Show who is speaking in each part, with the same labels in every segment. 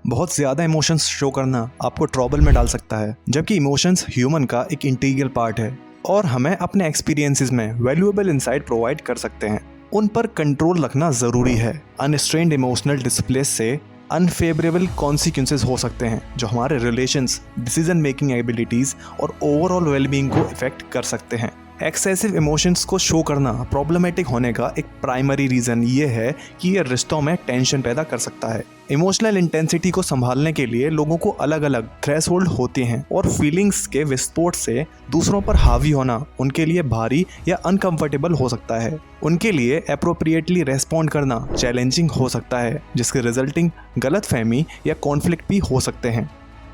Speaker 1: बहुत ज़्यादा emotions show करना आपको ट्रबल में डाल सकता है, जबकि इमोशंस ह्यूमन का एक इंटीग्रल पार्ट है और हमें अपने एक्सपीरियंसेस में वैल्यूएबल इंसाइट प्रोवाइड कर सकते हैं। उन पर कंट्रोल रखना ज़रूरी है। अनस्ट्रेन्ड इमोशनल डिस्प्ले से अनफेवरेबल कॉन्सिक्वेंसेस हो सकते हैं जो हमारे रिलेशंस, डिसीजन मेकिंग एबिलिटीज़ और ओवरऑल वेलबींग को इफेक्ट कर सकते हैं। एक्सेसिव इमोशंस को शो करना प्रॉब्लमेटिक होने का एक प्राइमरी रीज़न ये है कि ये रिश्तों में टेंशन पैदा कर सकता है। इमोशनल इंटेंसिटी को संभालने के लिए लोगों को अलग अलग थ्रेशोल्ड होते हैं और फीलिंग्स के विस्फोट से दूसरों पर हावी होना उनके लिए भारी या अनकंफर्टेबल हो सकता है। उनके लिए अप्रोप्रिएटली रेस्पॉन्ड करना चैलेंजिंग हो सकता है, जिसके रिजल्टिंग गलतफहमी या कॉन्फ्लिक्ट भी हो सकते हैं।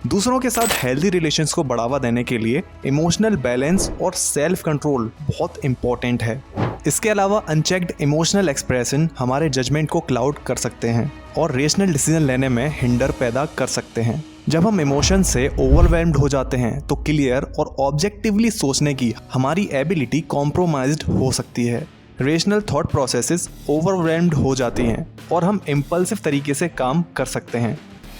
Speaker 1: दूसरों के साथ हेल्दी रिलेशंस को बढ़ावा देने के लिए इमोशनल बैलेंस और सेल्फ कंट्रोल बहुत इंपॉर्टेंट है। इसके अलावा अनचेक्ड इमोशनल एक्सप्रेशन हमारे जजमेंट को क्लाउड कर सकते हैं और रेशनल डिसीजन लेने में हिंडर पैदा कर सकते हैं। जब हम इमोशन से ओवरवेल्म्ड हो जाते हैं तो क्लियर और ऑब्जेक्टिवली सोचने की हमारी एबिलिटी कॉम्प्रोमाइज्ड हो सकती है। रेशनल थॉट प्रोसेसेस ओवरवेल्म्ड हो जाती हैं और हम इम्पल्सिव तरीके से काम कर सकते हैं।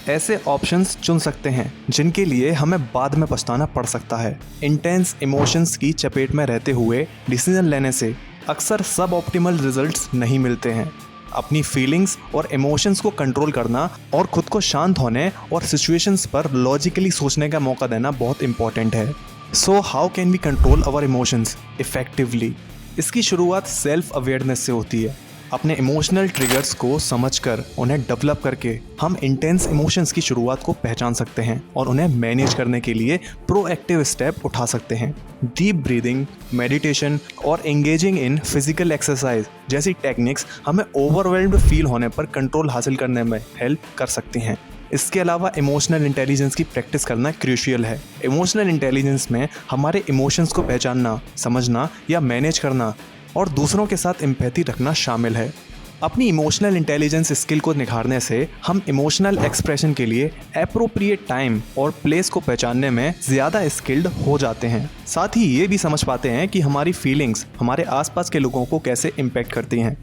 Speaker 1: ऐसे ऑप्शंस चुन सकते हैं जिनके लिए हमें बाद में पछताना पड़ सकता है। इंटेंस इमोशंस की चपेट में रहते हुए डिसीजन लेने से अक्सर सब ऑप्टिमल रिजल्ट्स नहीं मिलते हैं। अपनी फीलिंग्स और इमोशंस को कंट्रोल करना और खुद को शांत होने और सिचुएशंस पर लॉजिकली सोचने का मौका देना बहुत इंपॉर्टेंट है। So how can we control our emotions effectively? इसकी शुरुआत सेल्फ अवेयरनेस से होती है। अपने इमोशनल ट्रिगर्स को समझकर उन्हें डेवलप करके हम इंटेंस इमोशंस की शुरुआत को पहचान सकते हैं और उन्हें मैनेज करने के लिए प्रोएक्टिव स्टेप उठा सकते हैं। डीप ब्रीदिंग, मेडिटेशन और एंगेजिंग इन फिजिकल एक्सरसाइज जैसी टेक्निक्स हमें ओवरवेल्म्ड फील होने पर कंट्रोल हासिल करने में हेल्प कर सकती हैं। इसके अलावा इमोशनल इंटेलिजेंस की प्रैक्टिस करना क्रूशियल है। इमोशनल इंटेलिजेंस में हमारे इमोशंस को पहचानना, समझना या मैनेज करना और दूसरों के साथ एम्पैथी रखना शामिल है। अपनी इमोशनल इंटेलिजेंस स्किल को निखारने से हम इमोशनल एक्सप्रेशन के लिए एप्रोप्रिएट टाइम और प्लेस को पहचानने में ज़्यादा स्किल्ड हो जाते हैं। साथ ही ये भी समझ पाते हैं कि हमारी फीलिंग्स हमारे आसपास के लोगों को कैसे इम्पैक्ट करती हैं।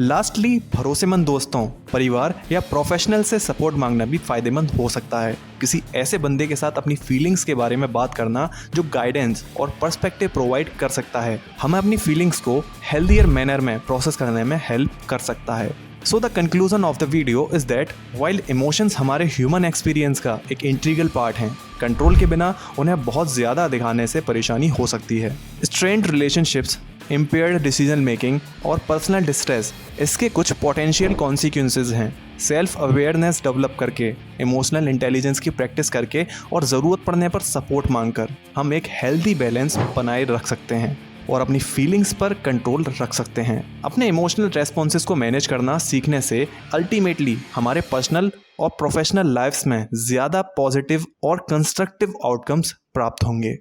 Speaker 1: लास्टली, भरोसेमंद दोस्तों, परिवार या प्रोफेशनल से सपोर्ट मांगना भी फायदेमंद हो सकता है। किसी ऐसे बंदे के साथ अपनी फीलिंग्स के बारे में बात करना जो गाइडेंस और पर्सपेक्टिव प्रोवाइड कर सकता है, हमें अपनी फीलिंग्स को हेल्दियर मैनर में प्रोसेस करने में हेल्प कर सकता है। So the conclusion of the video is that while emotions हमारे ह्यूमन एक्सपीरियंस का एक इंटीग्रल पार्ट हैं, कंट्रोल के बिना उन्हें बहुत ज़्यादा दिखाने से परेशानी हो सकती है। Strained relationships, impaired decision making और पर्सनल डिस्ट्रेस इसके कुछ पोटेंशियल कॉन्सिक्वेंसेस हैं। सेल्फ अवेयरनेस डेवलप करके, इमोशनल इंटेलिजेंस की प्रैक्टिस करके और ज़रूरत पड़ने पर सपोर्ट मांगकर हम एक हेल्दी बैलेंस बनाए रख सकते हैं और अपनी फीलिंग्स पर कंट्रोल रख सकते हैं। अपने इमोशनल रेस्पॉन्सेस को मैनेज करना सीखने से अल्टीमेटली हमारे पर्सनल और प्रोफेशनल लाइफ्स में ज़्यादा पॉजिटिव और कंस्ट्रक्टिव आउटकम्स प्राप्त होंगे।